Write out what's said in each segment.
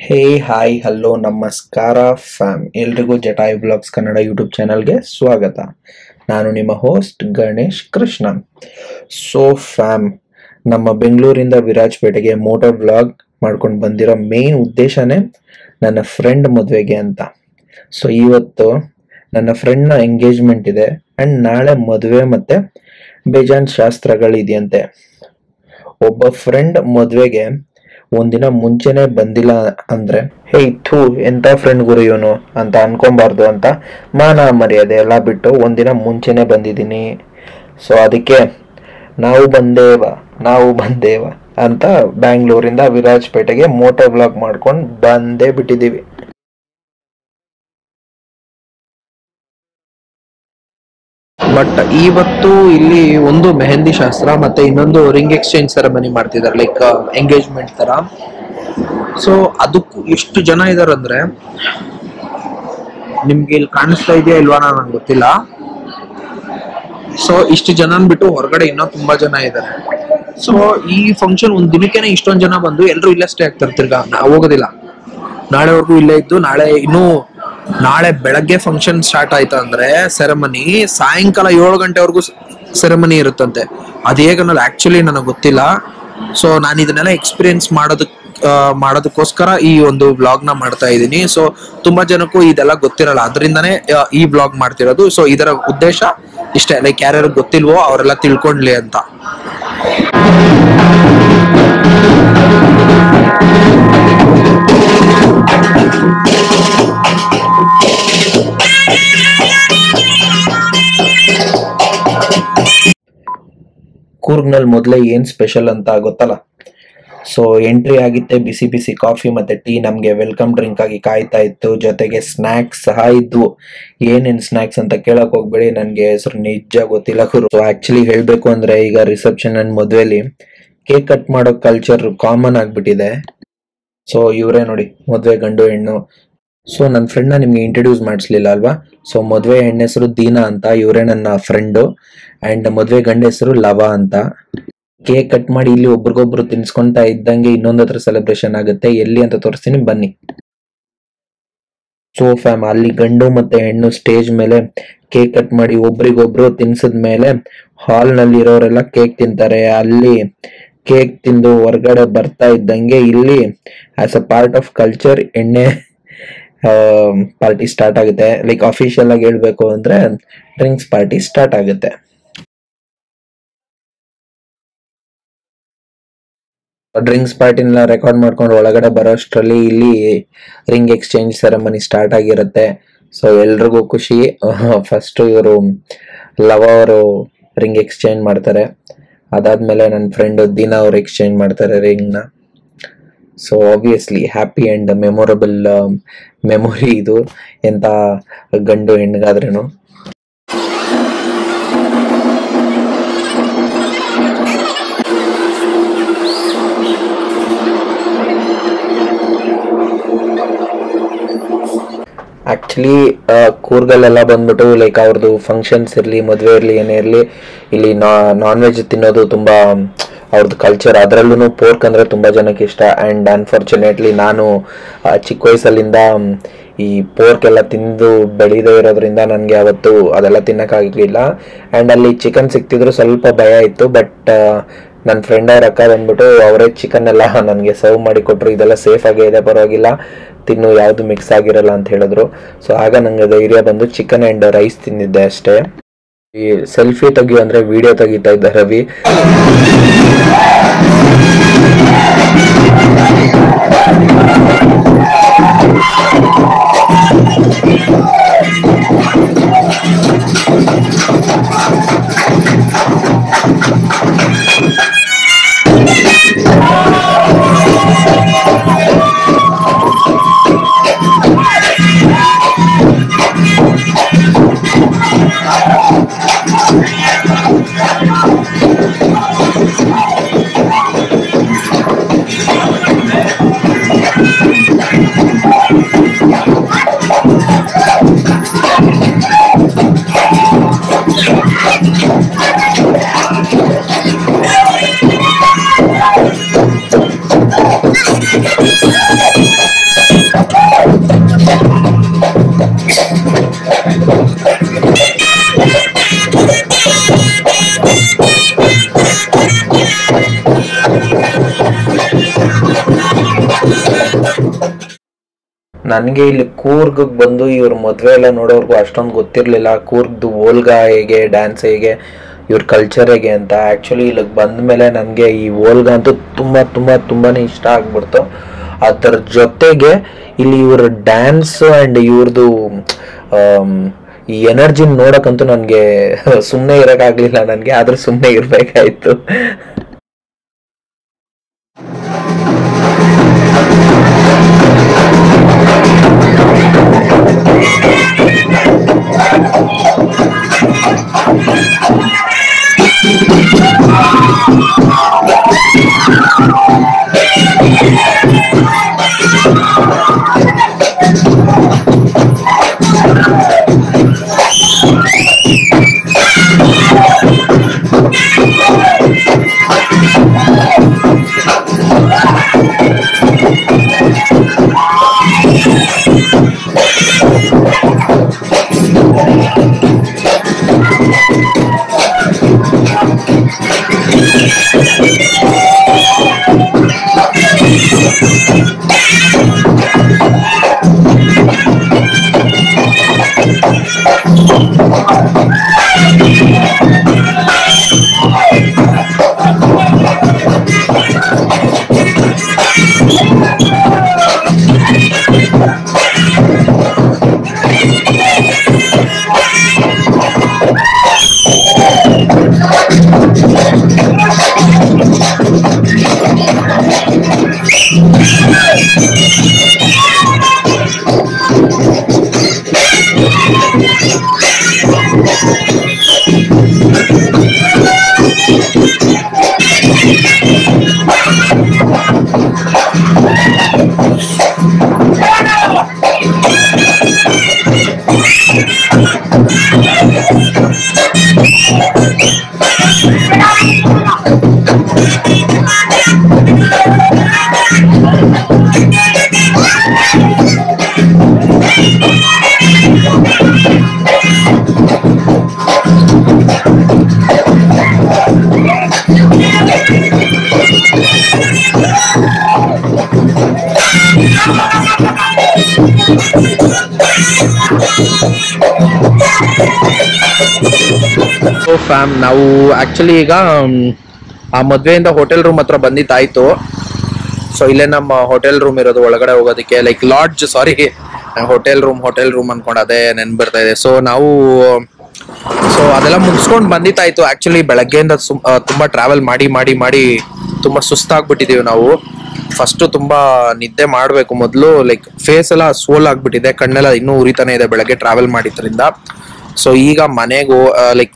ಹೇ hi hello ನಮಸ್ಕಾರ fam, ಎಲ್ರಿಗೂ Jatayu blogs Kannada YouTube ಚಾನಲ್ಗೆ ಸ್ವಾಗತ. ನಾನು ನಿಮ್ಮ host Ganesh Krishna. So fam, ನಮ್ಮ ಬೆಂಗಳೂರಿಂದ ವಿರಾಜಪೇಟೆಗೆ ಮೋಟೋ ಬ್ಲಾಗ್ ಮಾಡ್ಕೊಂಡು ಬಂದಿರೋ ಮೇನ್ ಉದ್ದೇಶನೇ ನನ್ನ ಫ್ರೆಂಡ್ ಮದುವೆಗೆ ಅಂತ. ಸೊ ಇವತ್ತು ನನ್ನ ಫ್ರೆಂಡ್ನ ಎಂಗೇಜ್ಮೆಂಟ್ ಇದೆ ಆ್ಯಂಡ್ ನಾಳೆ ಮದುವೆ ಮತ್ತು ಬೇಜಾನ್ ಶಾಸ್ತ್ರಗಳಿದೆಯಂತೆ. ಒಬ್ಬ ಫ್ರೆಂಡ್ ಮದುವೆಗೆ ಒಂದಿನ ಮುಂಚೆನೆ ಬಂದಿಲ್ಲ ಅಂದ್ರೆ ಹೇ ಥೂ ಎಂತ ಫ್ರೆಂಡ್ ಗುರು ಇವನು ಅಂತ ಅನ್ಕೊಬಾರ್ದು ಅಂತ ಮಾನ ಮರ್ಯಾದೆ ಎಲ್ಲ ಬಿಟ್ಟು ಒಂದಿನ ಮುಂಚೆನೆ ಬಂದಿದ್ದೀನಿ. ಸೊ ಅದಕ್ಕೆ ನಾವು ಬಂದೇವ ಅಂತ ಬ್ಯಾಂಗ್ಳೂರಿಂದ ವಿರಾಜಪೇಟೆಗೆ ಮೋಟೋ ಬ್ಲಾಗ್ ಮಾಡ್ಕೊಂಡು ಬಂದೇ ಬಿಟ್ಟಿದ್ದೀವಿ. ಬಟ್ ಇವತ್ತು ಇಲ್ಲಿ ಒಂದು ಮೆಹಂದಿ ಶಾಸ್ತ್ರ ಮತ್ತೆ ಇನ್ನೊಂದು ರಿಂಗ್ ಎಕ್ಸ್ಚೇಂಜ್ ಸೆರೆಮನಿ ಮಾಡ್ತಿದ್ದಾರೆ, ಲೈಕ್ ಎಂಗೇಜ್ಮೆಂಟ್ ತರ. ಸೊ ಅದಕ್ಕೂ ಎಷ್ಟು ಜನ ಇದಾರೆ ಅಂದ್ರೆ ನಿಮ್ಗೆ ಇಲ್ಲಿ ಕಾಣಿಸ್ತಾ ಇದೆಯಾ ಇಲ್ವಾ ನಂಗೆ ಗೊತ್ತಿಲ್ಲ. ಸೊ ಇಷ್ಟು ಜನ ಬಿಟ್ಟು ಹೊರಗಡೆ ಇನ್ನೂ ತುಂಬಾ ಜನ ಇದ್ದಾರೆ. ಸೊ ಈ ಫಂಕ್ಷನ್ ಒಂದ್ ದಿನಕ್ಕೆನೆ ಇಷ್ಟೊಂದ್ ಜನ ಬಂದು ಎಲ್ರು ಇಲ್ಲೇ ಸ್ಟೇ ಆಗ್ತಾರೆ. ತಿರ್ಗಾ ನಾವು ಹೋಗೋದಿಲ್ಲ, ನಾಳೆವರೆಗೂ ಇಲ್ಲೇ ಇದ್ದು ನಾಳೆ ಬೆಳಗ್ಗೆ ಫಂಕ್ಷನ್ ಸ್ಟಾರ್ಟ್ ಆಯ್ತಾ ಅಂದ್ರೆ ಸೆರೆಮನಿ ಸಾಯಂಕಾಲ 7 ಗಂಟೆವರೆಗೂ ಸೆರೆಮನಿ ಇರುತ್ತಂತೆ. ಅದು ಹೇಗೆ ಅನ್ನೋದು ಆಕ್ಚುಲಿ ನನಗೆ ಗೊತ್ತಿಲ್ಲ. ಸೊ ನಾನು ಇದನ್ನೆಲ್ಲ ಎಕ್ಸ್ಪೀರಿಯನ್ಸ್ ಮಾಡೋದಕ್ಕೋಸ್ಕರ ಈ ಒಂದು ವ್ಲಾಗ್ ನ ಮಾಡ್ತಾ ಇದ್ದೀನಿ. ಸೊ ತುಂಬಾ ಜನಕ್ಕೂ ಇದೆಲ್ಲ ಗೊತ್ತಿರಲ್ಲ, ಅದರಿಂದಾನೇ ಈ ವ್ಲಾಗ್ ಮಾಡ್ತಿರೋದು. ಸೊ ಇದರ ಉದ್ದೇಶ ಇಷ್ಟೇ, ಲೈಕ್ ಯಾರ್ಯಾರು ಗೊತ್ತಿಲ್ವೋ ಅವರೆಲ್ಲ ತಿಳ್ಕೊಂಡ್ಲಿ ಅಂತ. ಕೂರ್ಗ್ನಲ್ಲಿ ಮೊದಲೇ ಏನ್ ಸ್ಪೆಷಲ್ ಅಂತ ಗೊತ್ತಲ್ಲ. ಸೊ ಎಂಟ್ರಿ ಆಗಿತ್ತೆ ಬಿಸಿ ಬಿಸಿ ಕಾಫಿ ಮತ್ತೆ ಟೀ ನಮ್ಗೆ ವೆಲ್ಕಮ್ ಡ್ರಿಂಕ್ ಆಗಿ ಕಾಯ್ತಾ ಇತ್ತು. ಜೊತೆಗೆ ಸ್ನಾಕ್ಸ್ ಸಹ ಇದ್ವು. ಏನೇನ್ ಸ್ನಾಕ್ಸ್ ಅಂತ ಕೇಳಕ್ ಹೋಗ್ಬೇಡಿ, ನನ್ಗೆ ಹೆಸರು ನಿಜ ಗೊತ್ತಿಲ್ಲ ಗುರು. ಸೊ ಆಕ್ಚುಲಿ ಹೇಳ್ಬೇಕು ಅಂದ್ರೆ ಈಗ ರಿಸೆಪ್ಷನ್ ಅಂಡ್ ಮದ್ವೆಲಿ ಕೇಕ್ ಕಟ್ ಮಾಡೋ ಕಲ್ಚರ್ ಕಾಮನ್ ಆಗ್ಬಿಟ್ಟಿದೆ. ಸೊ ಇವರೇ ನೋಡಿ ಮದ್ವೆ ಗಂಡು ಹೆಣ್ಣು. ಸೊ ನನ್ನ ಫ್ರೆಂಡ್ನ ನಿಮ್ಗೆ ಇಂಟ್ರೊಡ್ಯೂಸ್ ಮಾಡಿಸ್ಲಿಲ್ಲ ಅಲ್ವಾ. ಸೊ ಮದ್ವೆ ಹೆಣ್ಣ ಹೆಸರು ದೀನಾ ಅಂತ, ಇವರೇ ನನ್ನ ಫ್ರೆಂಡು. ಅಂಡ್ ಮದ್ವೆ ಗಂಡ ಹೆಸರು ಲವ ಅಂತ. ಕೇಕ್ ಕಟ್ ಮಾಡಿ ಇಲ್ಲಿ ಒಬ್ರಿಗೊಬ್ರು ತಿನ್ಸ್ಕೊಂತಾ ಇದ್ದಂಗೆ ಇನ್ನೊಂದ್ ಹತ್ರ ಸೆಲೆಬ್ರೇಷನ್ ಆಗುತ್ತೆ. ಎಲ್ಲಿ ಅಂತ ತೋರಿಸ್ತೀನಿ ಬನ್ನಿ. ಸೊ ಫ್ಯಾಮ್, ಅಲ್ಲಿ ಗಂಡು ಮತ್ತೆ ಹೆಣ್ಣು ಸ್ಟೇಜ್ ಮೇಲೆ ಕೇಕ್ ಕಟ್ ಮಾಡಿ ಒಬ್ರಿಗೊಬ್ರು ತಿನ್ಸಿದ್ಮೇಲೆ ಹಾಲ್ ನಲ್ಲಿ ಇರೋರೆಲ್ಲ ಕೇಕ್ ತಿಂತಾರೆ. ಅಲ್ಲಿ ಕೇಕ್ ತಿಂದು ಹೊರಗಡೆ ಬರ್ತಾ ಇದ್ದಂಗೆ ಇಲ್ಲಿ as a part of culture ಎಣ್ಣೆ ಪಾರ್ಟಿ ಸ್ಟಾರ್ಟ್ ಆಗುತ್ತೆ. ಲೈಕ್ ಅಫಿಷಿಯಲ್ ಆಗಿ ಹೇಳ್ಬೇಕು ಅಂದ್ರೆ ಡ್ರಿಂಕ್ಸ್ ಪಾರ್ಟಿ ಸ್ಟಾರ್ಟ್ ಆಗುತ್ತೆ. ಡ್ರಿಂಕ್ಸ್ ಪಾರ್ಟಿನ ರೆಕಾರ್ಡ್ ಮಾಡ್ಕೊಂಡು ಒಳಗಡೆ ಬರೋಷ್ಟರಲ್ಲಿ ಇಲ್ಲಿ ರಿಂಗ್ ಎಕ್ಸ್ಚೇಂಜ್ ಸೆರೆಮನಿ ಸ್ಟಾರ್ಟ್ ಆಗಿರುತ್ತೆ. ಸೊ ಎಲ್ರಿಗೂ ಖುಷಿ. ಫಸ್ಟ್ ಇವರು ಲವ ಅವರು ರಿಂಗ್ ಎಕ್ಸ್ಚೇಂಜ್ ಮಾಡ್ತಾರೆ. ಅದಾದ್ಮೇಲೆ ನನ್ನ ಫ್ರೆಂಡ್ ದೀನಾ ಅವರು ಎಕ್ಸ್ಚೇಂಜ್ ಮಾಡ್ತಾರೆ ರಿಂಗ್ ನ. So obviously happy and memorable memory ಇದು ಎಂತ ಗಂಡು ಹೆಣ್ಣಿಗಾದ್ರೇನು. ಆಕ್ಚುಲಿ ಕೂರ್ಗಲ್ಲೆಲ್ಲ ಬಂದ್ಬಿಟ್ಟು ಲೈಕ್ ಅವ್ರದ್ದು ಫಂಕ್ಷನ್ಸ್ ಇರಲಿ ಮದುವೆ ಇರಲಿ ಏನೇ ಇರಲಿ ಇಲ್ಲಿ ನಾನ್ ವೆಜ್ ತಿನ್ನೋದು ತುಂಬಾ ಅವ್ರದ್ದು ಕಲ್ಚರ್. ಅದರಲ್ಲೂ ಪೋರ್ಕ್ ಅಂದ್ರೆ ತುಂಬಾ ಜನಕ್ಕೆ ಇಷ್ಟ. ಅಂಡ್ ಅನ್ಫಾರ್ಚುನೇಟ್ಲಿ ನಾನು ಚಿಕ್ಕ ವಯಸ್ಸಲ್ಲಿಂದ ಈ ಪೋರ್ಕ್ ಎಲ್ಲ ತಿಂದು ಬೆಳೀದೇ ಇರೋದ್ರಿಂದ ನನಗೆ ಅವತ್ತು ಅದೆಲ್ಲ ತಿನ್ನಕ್ಕಾಗಲಿಲ್ಲ. ಅಂಡ್ ಅಲ್ಲಿ ಚಿಕನ್ ಸಿಕ್ತಿದ್ರು ಸ್ವಲ್ಪ ಭಯ ಇತ್ತು. ಬಟ್ ನನ್ನ ಫ್ರೆಂಡ್ ಅವ್ರ ಅಕ್ಕ ಬಂದ್ಬಿಟ್ಟು ಅವರೇ ಚಿಕನ್ ಎಲ್ಲ ನನಗೆ ಸರ್ವ್ ಮಾಡಿ ಕೊಟ್ಟರು. ಇದೆಲ್ಲ ಸೇಫ್ ಆಗೇ ಇದೆ, ಪರವಾಗಿಲ್ಲ ತಿನ್ನು, ಯಾವುದು ಮಿಕ್ಸ್ ಆಗಿರಲ್ಲ ಅಂತ ಹೇಳಿದ್ರು. ಸೊ ಆಗ ನಂಗೆ ಧೈರ್ಯ ಬಂದು ಚಿಕನ್ ಅಂಡ್ ರೈಸ್ ತಿಂದಿದ್ದೆ ಅಷ್ಟೇ. ಈ ಸೆಲ್ಫಿ ತೆಗಿಯೋ ಅಂದ್ರೆ ವಿಡಿಯೋ ತೆಗಿತಾ ಇದ್ದ ರವಿ. ನನಗೆ ಇಲ್ಲಿ ಕೂರ್ಗ್ ಬಂದು ಇವ್ರ ಮದುವೆ ಎಲ್ಲ ನೋಡೋರ್ಗು ಅಷ್ಟೊಂದು ಗೊತ್ತಿರಲಿಲ್ಲ. ಕೂರ್ಗ್ದು ಓಲ್ಗಾ ಹೇಗೆ, ಡ್ಯಾನ್ಸ್ ಹೇಗೆ, ಇವ್ರ ಕಲ್ಚರ್ ಹೇಗೆ ಅಂತ. ಆ್ಯಕ್ಚುಲಿ ಇಲ್ಲಿಗೆ ಬಂದ ಮೇಲೆ ನನಗೆ ಈ ಓಲ್ಗಾ ಅಂತೂ ತುಂಬಾ ಇಷ್ಟ ಆಗ್ಬಿಡ್ತು. ಅದರ ಜೊತೆಗೆ ಇಲ್ಲಿ ಇವ್ರ ಡ್ಯಾನ್ಸ್ ಆ್ಯಂಡ್ ಇವ್ರದ್ದು ಈ ಎನರ್ಜಿ ನೋಡೋಕ್ಕಂತೂ ನನಗೆ ಸುಮ್ಮನೆ ಇರೋಕ್ಕಾಗಲಿಲ್ಲ ನನಗೆ, ಆದರೂ ಸುಮ್ಮನೆ ಇರಬೇಕಾಯ್ತು. ಫ್ಯಾಮ್, ನಾವು ಆಕ್ಚುಲಿ ಈಗ ಆ ಮದ್ವೆಯಿಂದ ಹೋಟೆಲ್ ರೂಮ್ ಹತ್ರ ಬಂದಿದ್ದಾಯ್ತು. ಸೊ ಇಲ್ಲೇ ನಮ್ಮ ಹೋಟೆಲ್ ರೂಮ್ ಇರೋದು, ಒಳಗಡೆ ಹೋಗೋದಕ್ಕೆ ಲೈಕ್ ಲಾಡ್ಜ್, ಸಾರಿ ಹೋಟೆಲ್ ರೂಮ್ ಅನ್ಕೊಂಡು ಅದೇ ನೆನ್ಬಿಡ್ತಾ ಇದೆ. ಸೊ ಅದೆಲ್ಲ ಮುಗಿಸ್ಕೊಂಡು ಬಂದಿತ್ತಾಯ್ತು. ಆಕ್ಚುಲಿ ಬೆಳಗ್ಗೆಯಿಂದ ತುಂಬಾ ಟ್ರಾವೆಲ್ ಮಾಡಿ ತುಂಬಾ ಸುಸ್ತಾಗ್ಬಿಟ್ಟಿದೀವಿ ನಾವು. ಫಸ್ಟ್ ತುಂಬಾ ನಿದ್ದೆ ಮಾಡ್ಬೇಕು ಮೊದಲು, ಲೈಕ್ ಫೇಸ್ ಎಲ್ಲ ಸೋಲ್ ಆಗ್ಬಿಟ್ಟಿದೆ, ಕಣ್ಣೆಲ್ಲ ಇನ್ನೂ ಉರಿತಾನೆ ಇದೆ ಬೆಳಗ್ಗೆ ಟ್ರಾವೆಲ್ ಮಾಡಿದ್ರಿಂದ. ಸೊ ಈಗ ಮನೆಗೆ ಲೈಕ್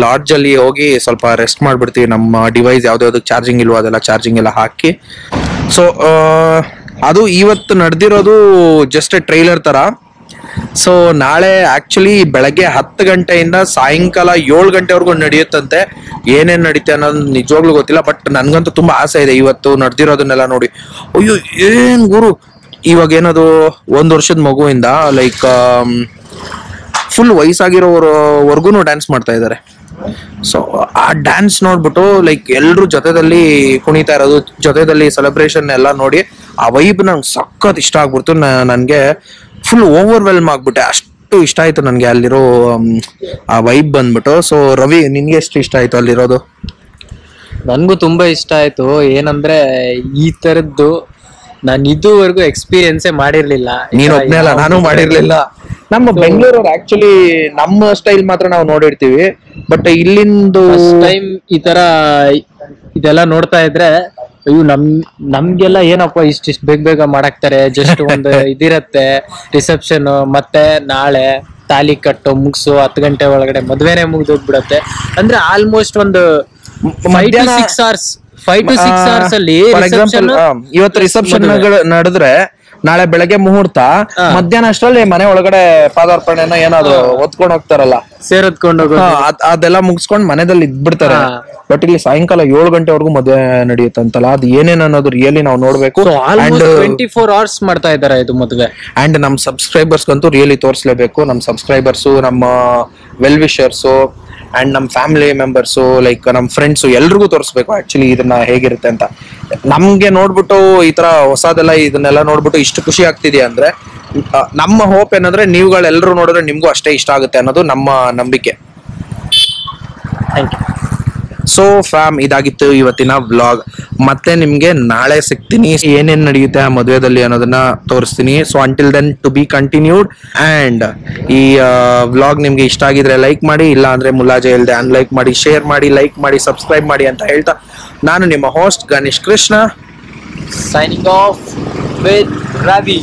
ಲಾಡ್ಜ್ ಅಲ್ಲಿ ಹೋಗಿ ಸ್ವಲ್ಪ ರೆಸ್ಟ್ ಮಾಡ್ಬಿಡ್ತೀವಿ. ನಮ್ಮ ಡಿವೈಸ್ ಯಾವ್ದಾವ್ದಕ್ಕೆ ಚಾರ್ಜಿಂಗ್ ಇಲ್ವೋ ಅದೆಲ್ಲ ಚಾರ್ಜಿಂಗ್ ಎಲ್ಲ ಹಾಕಿ. ಸೊ ಅದು ಇವತ್ತು ನಡೆದಿರೋದು ಜಸ್ಟ್ ಟ್ರೈಲರ್ ತರ. ಸೊ ನಾಳೆ ಆಕ್ಚುಲಿ ಬೆಳಗ್ಗೆ 10 ಗಂಟೆಯಿಂದ ಸಾಯಂಕಾಲ 7 ಗಂಟೆವರೆಗೂ ನಡೆಯುತ್ತಂತೆ. ಏನೇನ್ ನಡೀತೆ ಅನ್ನೋದು ನಿಜವಾಗ್ಲೂ ಗೊತ್ತಿಲ್ಲ, ಬಟ್ ನನ್ಗಂತೂ ತುಂಬಾ ಆಸೆ ಇದೆ ಇವತ್ತು ನಡೆದಿರೋದನ್ನೆಲ್ಲ ನೋಡಿ. ಅಯ್ಯೋ ಏನ್ ಗುರು, ಇವಾಗ ಏನದು 1 ವರ್ಷದ ಮಗುವಿಂದ ಲೈಕ್ ಫುಲ್ ವಯಸ್ಸಾಗಿರೋವರೆಗೂ ಡ್ಯಾನ್ಸ್ ಮಾಡ್ತಾ ಇದ್ದಾರೆ. ಸೊ ಆ ಡ್ಯಾನ್ಸ್ ನೋಡ್ಬಿಟ್ಟು ಲೈಕ್ ಎಲ್ರು ಜೊತೆದಲ್ಲಿ ಕುಣಿತಾ ಇರೋದು, ಜೊತೆದಲ್ಲಿ ಸೆಲೆಬ್ರೇಷನ್ ಎಲ್ಲ ನೋಡಿ ಆ ವೈಬ್ ನಂಗೆ ಸಖತ್ ಇಷ್ಟ ಆಗ್ಬಿಡ್ತು. ನನ್ಗೆ ಫುಲ್ ಓವರ್ವೆಲ್ಮ್ ಆಗ್ಬಿಟ್ಟೆ, ಅಷ್ಟು ಇಷ್ಟ ಆಯ್ತು ನನ್ಗೆ ಅಲ್ಲಿರೋ ಆ ವೈಬ್ ಬಂದ್ಬಿಟ್ಟು. ಸೊ ರವಿ, ನಿನ್ಗೆ ಎಷ್ಟು ಇಷ್ಟ ಆಯ್ತು ಅಲ್ಲಿರೋದು? ನನ್ಗೂ ತುಂಬಾ ಇಷ್ಟ ಆಯ್ತು. ಏನಂದ್ರೆ ಈ ತರದ್ದು ನಾನು ಇದುವರೆಗೂ ಎಕ್ಸ್ಪೀರಿಯನ್ಸೇ ಮಾಡಿರ್ಲಿಲ್ಲ. ನೀನ್ ಒಬ್ನೇ ಅಲ್ಲ, ನಾನು ಮಾಡಿರ್ಲಿಲ್ಲ. ನಮ್ಮ ಬೆಂಗಳೂರವ್ರು ಆಕ್ಚುಲಿ ನಮ್ಮ ಸ್ಟೈಲ್ ಮಾತ್ರ ನಾವು ನೋಡಿರ್ತೀವಿ, ಬಟ್ ಇಲ್ಲಿಂದು ಟೈಮ್ ಈ ತರ ಇದೆಲ್ಲ ನೋಡ್ತಾ ಇದ್ರೆ ಅಯ್ಯೋ ನಮ್ಗೆಲ್ಲ ಏನಪ್ಪ ಇಷ್ಟಿಷ್ಟು ಬೇಗ ಮಾಡಾಕ್ತಾರೆ. ಜಸ್ಟ್ ಒಂದು ಇದಿರತ್ತೆ ರಿಸೆಪ್ಷನ್, ಮತ್ತೆ ನಾಳೆ ತಾಲಿ ಕಟ್ಟು ಮುಗಿಸು 10 ಗಂಟೆ ಒಳಗಡೆ ಮದ್ವೆನೆ ಮುಗ್ದೋಗ್ಬಿಡತ್ತೆ. ಅಂದ್ರೆ ಆಲ್ಮೋಸ್ಟ್ ಒಂದು 5 to 6 hours ಅಲ್ಲಿ ಇವತ್ತು ರಿಸೆಪ್ಷನ್ ನಡೆದ್ರೆ ನಾಳೆ ಬೆಳಗ್ಗೆ ಮುಹೂರ್ತ, ಮಧ್ಯಾಹ್ನ ಅಷ್ಟರಲ್ಲಿ ಮನೆ ಒಳಗಡೆ ಪಾದಾರ್ಪಣೆನ ಏನಾದ್ರು ಹೊತ್ಕೊಂಡ್ ಹೋಗ್ತಾರಲ್ಲ, ಸೇರತ್ಕೊಂಡು ಅದೆಲ್ಲ ಮುಗಿಸ್ಕೊಂಡ್ ಮನೆದಲ್ಲಿ ಇದ್ಬಿಡ್ತಾರೆ. ಬಟ್ ಇಲ್ಲಿ ಸಾಯಂಕಾಲ 7 ಗಂಟೆವರೆಗೂ ಮದುವೆ ನಡೆಯುತ್ತಂತಲ್ಲ, ಅದು ಏನೇನ್ ಅನ್ನೋದು ರಿಯಲಿ ನಾವು ನೋಡ್ಬೇಕು. 24 hours ಮಾಡ್ತಾ ಇದಾರೆ ಇದು ಮದುವೆ. ಅಂಡ್ ನಮ್ ಸಬ್ಸ್ಕ್ರೈಬರ್ಸ್ ಅಂತೂ ರಿಯಲಿ ತೋರಿಸ್ಲೇಬೇಕು. ನಮ್ ಸಬ್ಸ್ಕ್ರೈಬರ್ಸು, ನಮ್ಮ ವೆಲ್ ವಿಷರ್ಸು ಅಂಡ್ ನಮ್ ಫ್ಯಾಮಿಲಿ ಮೆಂಬರ್ಸು, ಲೈಕ್ ನಮ್ ಫ್ರೆಂಡ್ಸು ಎಲ್ರಿಗೂ ತೋರಿಸ್ಬೇಕು ಆಕ್ಚುಲಿ ಇದನ್ನ ಹೇಗಿರುತ್ತೆ ಅಂತ. ನಮ್ಗೆ ನೋಡ್ಬಿಟ್ಟು ಈ ತರ ಹೊಸದೆಲ್ಲ ಇದನ್ನೆಲ್ಲ ನೋಡ್ಬಿಟ್ಟು ಇಷ್ಟು ಖುಷಿ ಆಗ್ತಿದೆ ಅಂದ್ರೆ ನಮ್ಮ ಹೋಪ್ ಏನಂದ್ರೆ ನೀವುಗಳೆಲ್ಲರೂ ನೋಡಿದ್ರೆ ನಿಮ್ಗೂ ಅಷ್ಟೇ ಇಷ್ಟ ಆಗುತ್ತೆ ಅನ್ನೋದು ನಮ್ಮ ನಂಬಿಕೆ. Thank you. ಸೊ ಫ್ಯಾಮ್, ಇದಾಗಿತ್ತು ಇವತ್ತಿನ ವ್ಲಾಗ್. ಮತ್ತೆ ನಿಮ್ಗೆ ನಾಳೆ ಸಿಗ್ತೀನಿ, ಏನೇನ್ ನಡೆಯುತ್ತೆ ಆ ಮದುವೆದಲ್ಲಿ ಅನ್ನೋದನ್ನ ತೋರಿಸ್ತೀನಿ. So until then, to be continued. And ಈ ವ್ಲಾಗ್ ನಿಮ್ಗೆ ಇಷ್ಟ ಆಗಿದ್ರೆ ಲೈಕ್ ಮಾಡಿ, ಇಲ್ಲ ಅಂದ್ರೆ ಮುಲಾಜೆ ಇಲ್ಲದೆ ಅನ್ಲೈಕ್ ಮಾಡಿ, ಶೇರ್ ಮಾಡಿ, ಲೈಕ್ ಮಾಡಿ, ಸಬ್ಸ್ಕ್ರೈಬ್ ಮಾಡಿ ಅಂತ ಹೇಳ್ತಾ, ನಾನು ನಿಮ್ಮ host Ganesh Krishna, signing off with Ravi.